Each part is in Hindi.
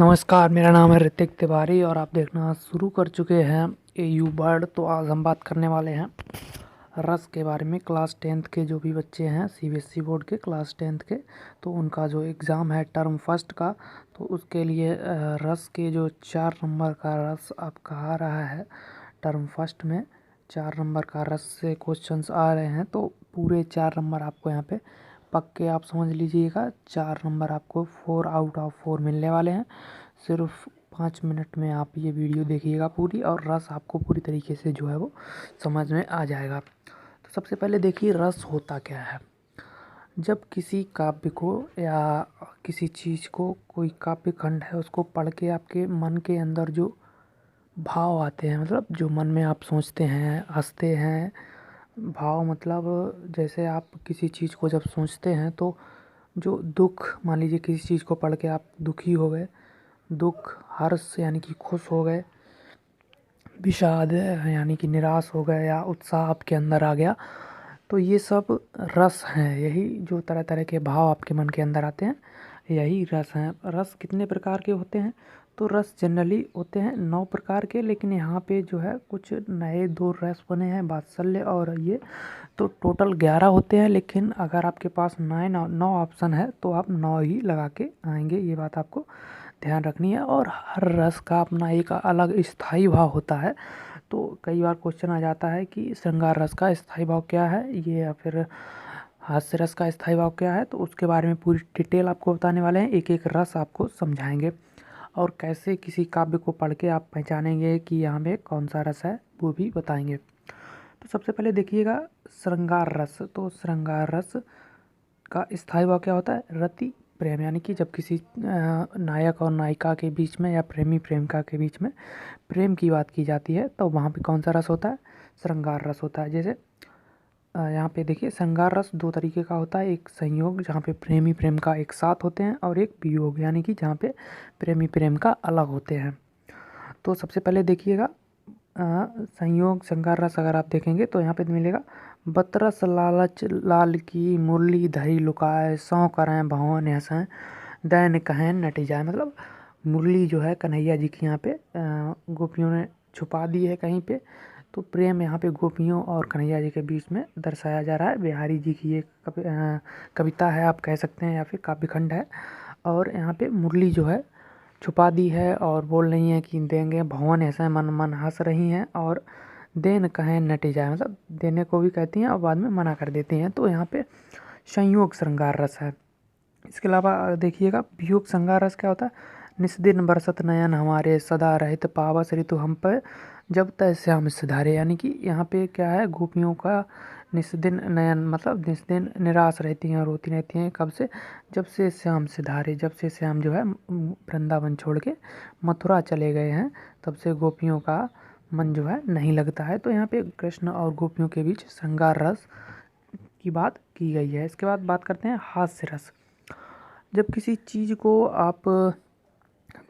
नमस्कार, मेरा नाम है ऋतिक तिवारी और आप देखना शुरू कर चुके हैं एयू वर्ड। तो आज हम बात करने वाले हैं रस के बारे में। क्लास 10th के जो भी बच्चे हैं सीबीएसई बोर्ड के क्लास 10th के, तो उनका जो एग्ज़ाम है टर्म फर्स्ट का, तो उसके लिए रस के जो 4 नंबर का रस आपका आ रहा है टर्म फर्स्ट में। 4 नंबर का रस से क्वेश्चंस आ रहे हैं, तो पूरे 4 नंबर आपको यहाँ पे पक्के आप समझ लीजिएगा। 4 नंबर आपको 4 आउट ऑफ 4 मिलने वाले हैं। सिर्फ 5 मिनट में आप ये वीडियो देखिएगा पूरी, और रस आपको पूरी तरीके से जो है वो समझ में आ जाएगा। तो सबसे पहले देखिए रस होता क्या है। जब किसी काव्य को या किसी चीज़ को, कोई काव्य खंड है, उसको पढ़ के आपके मन के अंदर जो भाव आते हैं, मतलब जो मन में आप सोचते हैं, हंसते हैं। भाव मतलब जैसे आप किसी चीज़ को जब सोचते हैं तो जो दुख, मान लीजिए किसी चीज़ को पढ़ के आप दुखी हो गए, दुख, हर्ष यानी कि खुश हो गए, विषाद यानी कि निराश हो गए, या उत्साह आपके अंदर आ गया, तो ये सब रस हैं। यही जो तरह तरह के भाव आपके मन के अंदर आते हैं, यही रस हैं। रस कितने प्रकार के होते हैं? तो रस जनरली होते हैं 9 प्रकार के, लेकिन यहाँ पे जो है कुछ नए 2 रस बने हैं, वात्सल्य और ये, तो टोटल 11 होते हैं। लेकिन अगर आपके पास 9 ऑप्शन है तो आप 9 ही लगा के आएंगे, ये बात आपको ध्यान रखनी है। और हर रस का अपना एक अलग स्थायी भाव होता है। तो कई बार क्वेश्चन आ जाता है कि श्रृंगार रस का स्थायी भाव क्या है, ये, या फिर हास्य रस का स्थायी भाव क्या है। तो उसके बारे में पूरी डिटेल आपको बताने वाले हैं, एक एक रस आपको समझाएंगे, और कैसे किसी काव्य को पढ़ के आप पहचानेंगे कि यहाँ पे कौन सा रस है, वो भी बताएंगे। तो सबसे पहले देखिएगा श्रृंगार रस। तो श्रृंगार रस का स्थायी भाव क्या होता है? रति प्रेम, यानी कि जब किसी नायक और नायिका के बीच में या प्रेमी प्रेमिका के बीच में प्रेम की बात की जाती है, तो वहाँ पे कौन सा रस होता है? श्रृंगार रस होता है। जैसे यहाँ पे देखिए श्रृंगार रस 2 तरीके का होता है। एक संयोग, जहाँ पे प्रेमी प्रेमिका एक साथ होते हैं, और एक वियोग, यानी कि जहाँ पे प्रेमी प्रेमिका अलग होते हैं। तो सबसे पहले देखिएगा संयोग श्रृंगार रस अगर आप देखेंगे तो यहाँ पे मिलेगा, बतरस लालच लाल की मुरली धरी लुकाए, सौ करें भवन हंसें, दैन कहें नटी जाए। मतलब मुरली जो है कन्हैया जी की यहाँ पे गोपियों ने छुपा दी है कहीं पे, तो प्रेम यहाँ पे गोपियों और कन्हैया जी के बीच में दर्शाया जा रहा है। बिहारी जी की एक कविता है आप कह सकते हैं, या फिर काव्यखंड है। और यहाँ पे मुरली जो है छुपा दी है और बोल रही हैं कि देंगे भवन ऐसा, मन मन हंस रही हैं, और देन कहें नटी जाए, मतलब देने को भी कहती हैं और बाद में मना कर देती हैं। तो यहाँ पे संयोग श्रृंगार रस है। इसके अलावा देखिएगा वियोग श्रृंगार रस क्या होता है? निस्दिन बरसत नयन हमारे, सदा रहित पावस ऋतु हम पर, जब तय श्याम सिधारे। यानी कि यहाँ पे क्या है, गोपियों का निस्दिन नयन, मतलब निस्दिन निराश रहती हैं, रोती रहती हैं, कब से? जब से श्याम सिधारे, जब से श्याम जो है वृंदावन छोड़ के मथुरा चले गए हैं, तब से गोपियों का मन जो है नहीं लगता है। तो यहाँ पे कृष्ण और गोपियों के बीच श्रृंगार रस की बात की गई है। इसके बाद बात करते हैं हास्य रस। जब किसी चीज़ को आप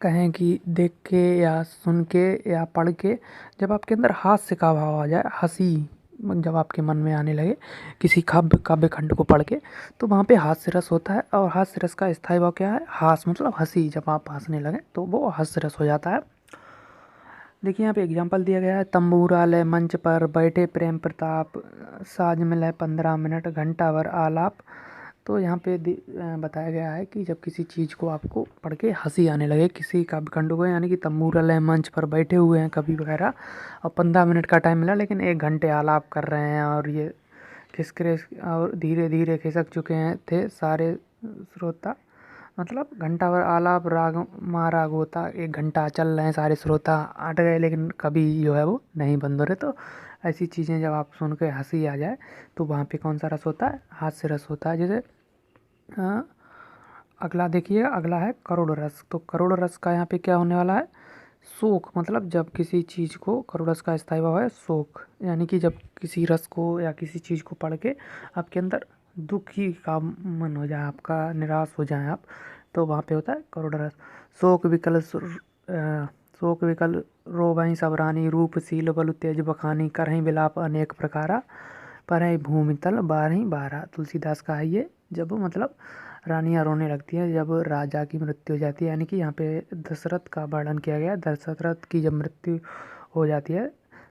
कहें कि देख के या सुन के या पढ़ के, जब आपके अंदर हास्य का भाव आ जाए, हंसी जब आपके मन में आने लगे किसी काव्य खंड को पढ़ के, तो वहाँ पे हास्य रस होता है। और हास्य रस का स्थायी भाव क्या है? हास मतलब हंसी, जब आप हंसने लगें तो वो हास्य रस हो जाता है। देखिए यहाँ पे एग्जाम्पल दिया गया है, तंबूरा लय मंच पर बैठे प्रेम प्रताप, साज मिले 15 मिनट घंटा भर आलाप। तो यहाँ पे बताया गया है कि जब किसी चीज़ को आपको पढ़ के हंसी आने लगे, किसी काव्यखंड को, यानी कि तंबूरा लय मंच पर बैठे हुए हैं कवि वगैरह, और 15 मिनट का टाइम मिला, लेकिन 1 घंटे आलाप कर रहे हैं, और ये खिसके और धीरे धीरे खिसक चुके हैं थे सारे श्रोता। मतलब घंटा भर आलाप राग महाराग होता, 1 घंटा चल रहे हैं, सारे श्रोता हट गए, लेकिन कभी जो है वो नहीं बंद हो रहे। तो ऐसी चीज़ें जब आप सुन के हंसी आ जाए, तो वहाँ पे कौन सा रस होता है? हास्य रस होता है। जैसे अगला देखिए, अगला है करुण रस। तो करुण रस का यहाँ पे क्या होने वाला है? शोक, मतलब जब किसी चीज़ को, करुण रस का स्थायी भाव है शोक, यानी कि जब किसी रस को या किसी चीज़ को पढ़ के आपके अंदर दुखी का मन हो जाए, आपका निराश हो जाए आप, तो वहाँ पे होता है करुण रस। शोक विकल रोवहीं सब रानी, रूपशील बलु तेज बखानी, करहीं विलाप अनेक प्रकारा, परहीं भूमि तल बारहीं बारा। तुलसीदास का है ये। जब मतलब रानियाँ रोने लगती हैं जब राजा की मृत्यु हो जाती है, यानी कि यहाँ पे दशरथ का वर्णन किया गया है। दशरथ की जब मृत्यु हो जाती है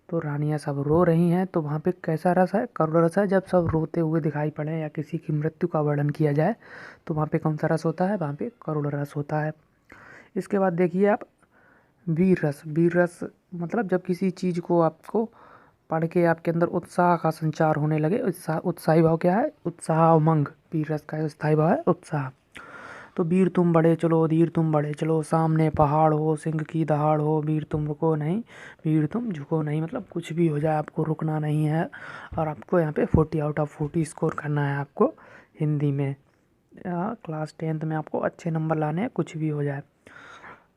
तो रानियाँ सब रो रही हैं, तो वहाँ पे कैसा रस है? करुण रस है। जब सब रोते हुए दिखाई पड़े या किसी की मृत्यु का वर्णन किया जाए तो वहाँ पे कौन सा रस होता है? वहाँ पे करुण रस होता है। इसके बाद देखिए आप वीर रस। वीर रस मतलब जब किसी चीज़ को आपको पढ़ के आपके अंदर उत्साह का संचार होने लगे। उत्साही भाव क्या है? उत्साह, उमंग। वीर रस का स्थायी भाव है उत्साह। तो वीर तुम बढ़े चलो, धीर तुम बढ़े चलो, सामने पहाड़ हो, सिंह की दहाड़ हो, वीर तुम रुको नहीं, वीर तुम झुको नहीं। मतलब कुछ भी हो जाए आपको रुकना नहीं है। और आपको यहाँ पे 40 आउट ऑफ 40 स्कोर करना है आपको हिंदी में। क्लास 10th में आपको अच्छे नंबर लाने हैं, कुछ भी हो जाए।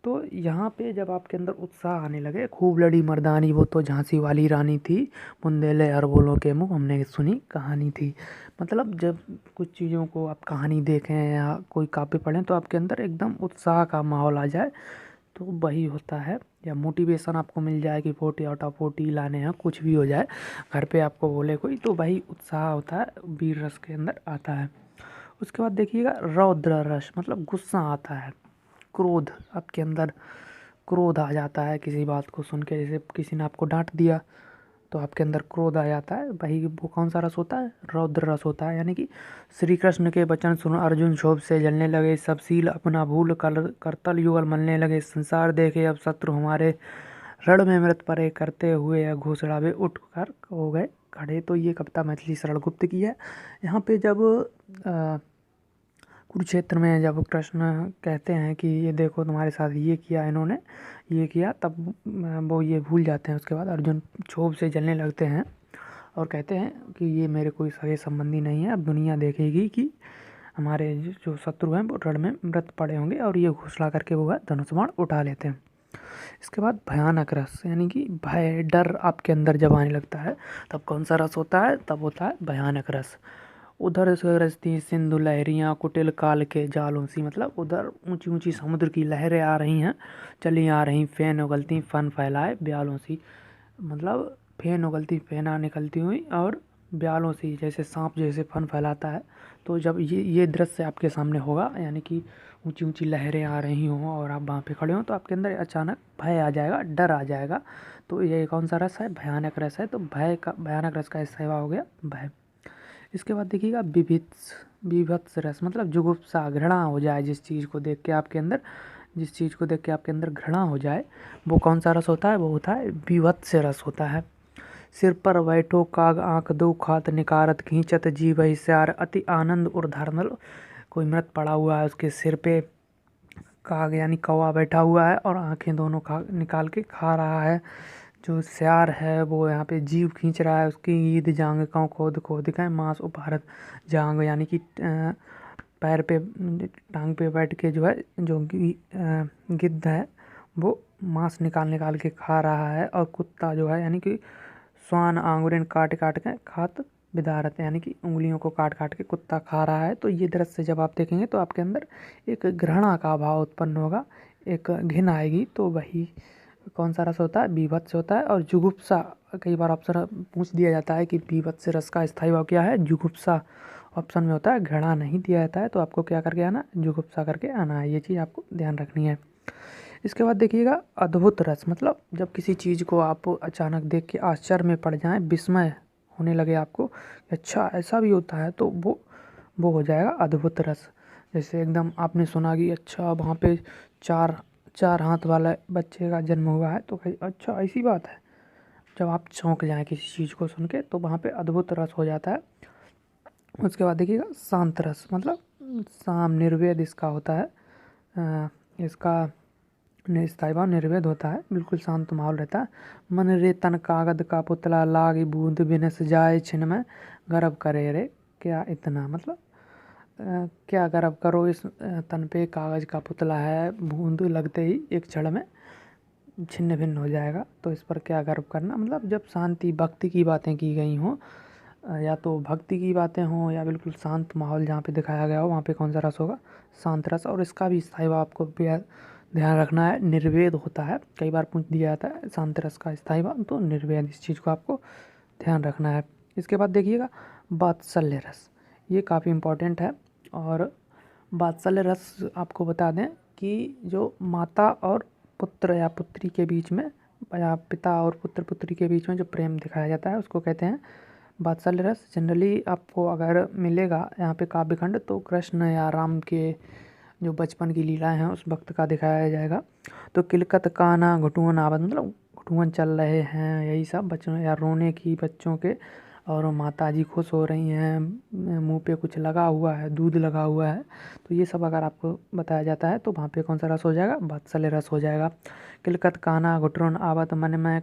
तो यहाँ पे जब आपके अंदर उत्साह आने लगे, खूब लड़ी मर्दानी वो तो झांसी वाली रानी थी, बुंदेले अरबोलों के मुँह हमने सुनी कहानी थी। मतलब जब कुछ चीज़ों को आप कहानी देखें या कोई काव्य पढ़ें तो आपके अंदर एकदम उत्साह का माहौल आ जाए, तो वही होता है। या मोटिवेशन आपको मिल जाए कि 40 आउट ऑफ 40 लाने हैं, कुछ भी हो जाए, घर पे आपको बोले कोई, तो वही उत्साह होता है, वीर रस के अंदर आता है। उसके बाद देखिएगा रौद्र रस, मतलब गुस्सा आता है, क्रोध। आपके अंदर क्रोध आ जाता है किसी बात को सुन के, जैसे किसी ने आपको डांट दिया तो आपके अंदर क्रोध आ जाता है, वही वो कौन सा रस होता है? रौद्र रस होता है। यानी कि श्री कृष्ण के वचन सुन अर्जुन क्षोभ से जलने लगे, सब सील अपना भूल करतल युगल मलने लगे, संसार देखे अब शत्रु हमारे, रण में मृत परे करते हुए या घोषणा वे उठ कर हो गए खड़े। तो ये कविता मैथिली शरण गुप्त की है। यहाँ पे जब कुरुक्षेत्र में जब कृष्ण कहते हैं कि ये देखो तुम्हारे साथ ये किया इन्होंने, ये किया, तब वो ये भूल जाते हैं। उसके बाद अर्जुन क्षोभ से जलने लगते हैं और कहते हैं कि ये मेरे कोई सगे संबंधी नहीं है, अब दुनिया देखेगी कि हमारे जो शत्रु हैं वो रण में मृत पड़े होंगे, और ये घोषणा करके वो धनुष बाण उठा लेते हैं। इसके बाद भयानक रस, यानी कि भय डर आपके अंदर जब आने लगता है तब कौन सा रस होता है? तब होता है भयानक रस। उधर गरजती सिंधु लहरियाँ कुटिल काल के जालों सी, मतलब उधर ऊंची ऊंची समुद्र की लहरें आ रही हैं, चली आ रही फेन उगलती फन फैलाए ब्यालों सी। मतलब फेन उगलती फेना निकलती हुई और ब्यालों सी, जैसे सांप जैसे फन फैलाता है। तो जब ये दृश्य आपके सामने होगा, यानी कि ऊंची ऊंची लहरें आ रही हों और आप वहाँ पे खड़े हों, तो आपके अंदर अचानक भय आ जाएगा, डर आ जाएगा। तो ये कौन सा रस है? भयानक रस है। तो भय का, भयानक रस का सेवा हो गया भय। इसके बाद देखिएगा विभत्स। विभत्स रस मतलब जुगुप्सा, घृणा हो जाए जिस चीज़ को देख के आपके अंदर, जिस चीज़ को देख के आपके अंदर घृणा हो जाए, वो कौन सा रस होता है? वो होता है विभत्स रस होता है। सिर पर बैठो काग आंख दो खात निकारत खींचत जी वही स्यार अति आनंद उर्धारनल। कोई मृत पड़ा हुआ है, उसके सिर पे काग यानी कौवा बैठा हुआ है और आंखें दोनों खा निकाल के खा रहा है। जो स्यार है वो यहाँ पे जीव खींच रहा है उसकी, ईद जांग कौ खोद खोद का मांस उपहारत जांग, यानी कि पैर पे टांग पे बैठ के जो है जो गिद्ध है वो मांस निकाल निकाल के खा रहा है। और कुत्ता जो है यानी कि स्वान आंगुरिन काट काट के खात बिदारत, यानी कि उंगलियों को काट काट के कुत्ता खा रहा है। तो ये दृश्य जब आप देखेंगे तो आपके अंदर एक घृणा का भाव उत्पन्न होगा, एक घिन आएगी। तो वही कौन सा रस होता है? बीभत्स होता है। और जुगुप्सा, कई बार ऑप्शन पूछ दिया जाता है कि बीभत्स रस का स्थायी भाव क्या है? जुगुप्सा ऑप्शन में होता है, घृणा नहीं दिया जाता है। तो आपको क्या करके आना? जुगुप्सा करके आना है। ये चीज़ आपको ध्यान रखनी है। इसके बाद देखिएगा अद्भुत रस, मतलब जब किसी चीज़ को आप अचानक देख के आश्चर्य में पड़ जाएं, विस्मय होने लगे आपको, अच्छा ऐसा भी होता है, तो वो हो जाएगा अद्भुत रस। जैसे एकदम आपने सुना कि अच्छा वहाँ पे चार हाथ वाला बच्चे का जन्म हुआ है, तो कहीं अच्छा ऐसी बात है। जब आप चौंक जाएं किसी चीज़ को सुन के, तो वहाँ पे अद्भुत रस हो जाता है। उसके बाद देखिएगा शांत रस, मतलब साम निर्वेद इसका होता है। इसका स्थायी भाव निर्वेद होता है, बिल्कुल शांत माहौल रहता है। मन रे तन कागद का पुतला लाग बूंद बिनस जाए छिन में गर्व करे रे क्या इतना, मतलब क्या गर्व करो इस तन पे, कागज का पुतला है, बूंद लगते ही एक क्षण में छिन्न भिन्न हो जाएगा, तो इस पर क्या गर्व करना। मतलब जब शांति भक्ति की बातें की गई हों, या तो भक्ति की बातें हों या बिल्कुल शांत माहौल जहाँ पे दिखाया गया हो, वहाँ पे कौन सा रस होगा? शांत रस। और इसका भी स्थायी भाव आपको ध्यान रखना है, निर्वेद होता है। कई बार पूछ दिया जाता है शांत रस का स्थायी भाव, तो निर्वेद, इस चीज़ को आपको ध्यान रखना है। इसके बाद देखिएगा वात्सल्य रस, ये काफ़ी इम्पोर्टेंट है। और वात्सल्य रस आपको बता दें कि जो माता और पुत्र या पुत्री के बीच में या पिता और पुत्र पुत्री के बीच में जो प्रेम दिखाया जाता है उसको कहते हैं वात्सल्य रस। जनरली आपको अगर मिलेगा यहाँ पे काव्यखंड तो कृष्ण या राम के जो बचपन की लीलाएं हैं उस वक्त का दिखाया जाएगा। तो किलकत काना घुटुअन आवत, मतलब घुटुअन चल रहे हैं, यही सब बच्चों या रोने की बच्चों के, और माताजी खुश हो रही हैं, मुंह पे कुछ लगा हुआ है, दूध लगा हुआ है, तो ये सब अगर आपको बताया जाता है तो वहाँ पे कौन सा रस हो जाएगा? वात्सल्य रस हो जाएगा। किलकत काना घुटुअन आवत मन में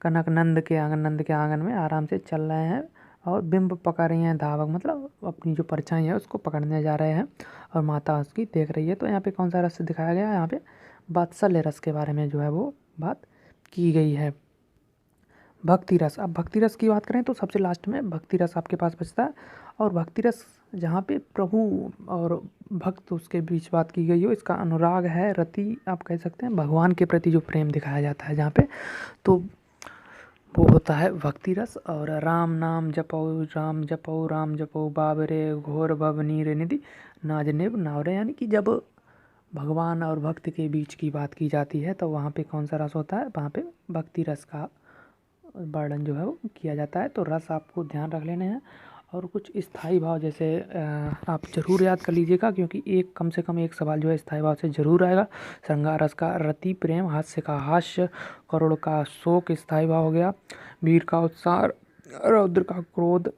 कनक नंद के आंगन में आराम से चल रहे हैं और बिंब पकड़ रही हैं धावक, मतलब अपनी जो परछाई है उसको पकड़ने जा रहे हैं और माता उसकी देख रही है। तो यहाँ पे कौन सा रस दिखाया गया है? यहाँ पे वात्सल्य रस के बारे में जो है वो बात की गई है। भक्ति रस, अब भक्ति रस की बात करें तो सबसे लास्ट में भक्ति रस आपके पास बचता है। और भक्ति रस जहाँ पे प्रभु और भक्त उसके बीच बात की गई हो, इसका अनुराग है, रति आप कह सकते हैं, भगवान के प्रति जो प्रेम दिखाया जाता है जहाँ पे, तो वो होता है भक्ति रस। और राम जपो राम जपो बाबरे घोर भव नीर निधि नाजनिब नावरे, यानी कि जब भगवान और भक्त के बीच की बात की जाती है तो वहाँ पे कौन सा रस होता है? वहाँ पे भक्ति रस का वर्णन जो है वो किया जाता है। तो रस आपको ध्यान रख लेने हैं। और कुछ स्थाई भाव जैसे आप ज़रूर याद कर लीजिएगा, क्योंकि कम से कम एक सवाल जो है स्थाई भाव से ज़रूर आएगा। श्रृंगार रस का रति प्रेम, हास्य का हास्य, करुण का शोक स्थाई भाव हो गया, वीर का उत्साह, रौद्र का क्रोध,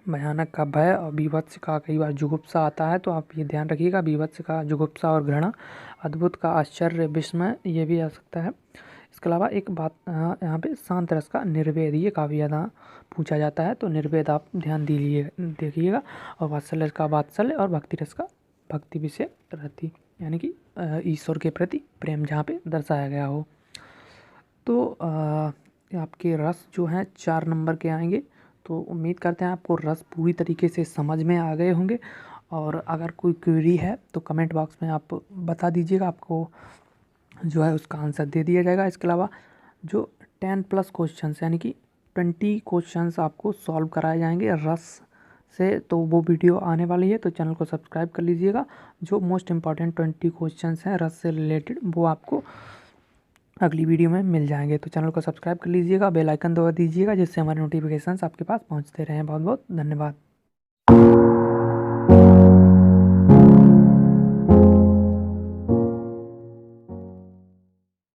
भयानक का भय, और बीभत्स का कई बार जुगुप्सा आता है, तो आप ये ध्यान रखिएगा, बीभत्स का जुगुप्सा और घृणा, अद्भुत का आश्चर्य विस्मय, ये भी आ सकता है। इसके अलावा एक बात यहाँ पे शांत रस का निर्वेद, ये काफ़ी ज़्यादा पूछा जाता है, तो निर्वेद आप ध्यान देखिएगा। और वात्सल्य रस का वात्सल्य, और भक्ति रस का भक्ति विषय रति, यानी कि ईश्वर के प्रति प्रेम जहाँ पे दर्शाया गया हो। तो आपके रस जो हैं 4 नंबर के आएंगे। तो उम्मीद करते हैं आपको रस पूरी तरीके से समझ में आ गए होंगे। और अगर कोई क्वेरी है तो कमेंट बॉक्स में आप बता दीजिएगा, आपको जो है उसका आंसर दे दिया जाएगा। इसके अलावा जो 10+ क्वेश्चंस यानी कि 20 क्वेश्चंस आपको सॉल्व कराए जाएंगे रस से, तो वो वीडियो आने वाली है, तो चैनल को सब्सक्राइब कर लीजिएगा। जो मोस्ट इम्पॉर्टेंट 20 क्वेश्चंस हैं रस से रिलेटेड वो आपको अगली वीडियो में मिल जाएंगे। तो चैनल को सब्सक्राइब कर लीजिएगा, बेल आइकन दबा दीजिएगा, जिससे हमारे नोटिफिकेशंस आपके पास पहुंचते रहें। बहुत बहुत धन्यवाद।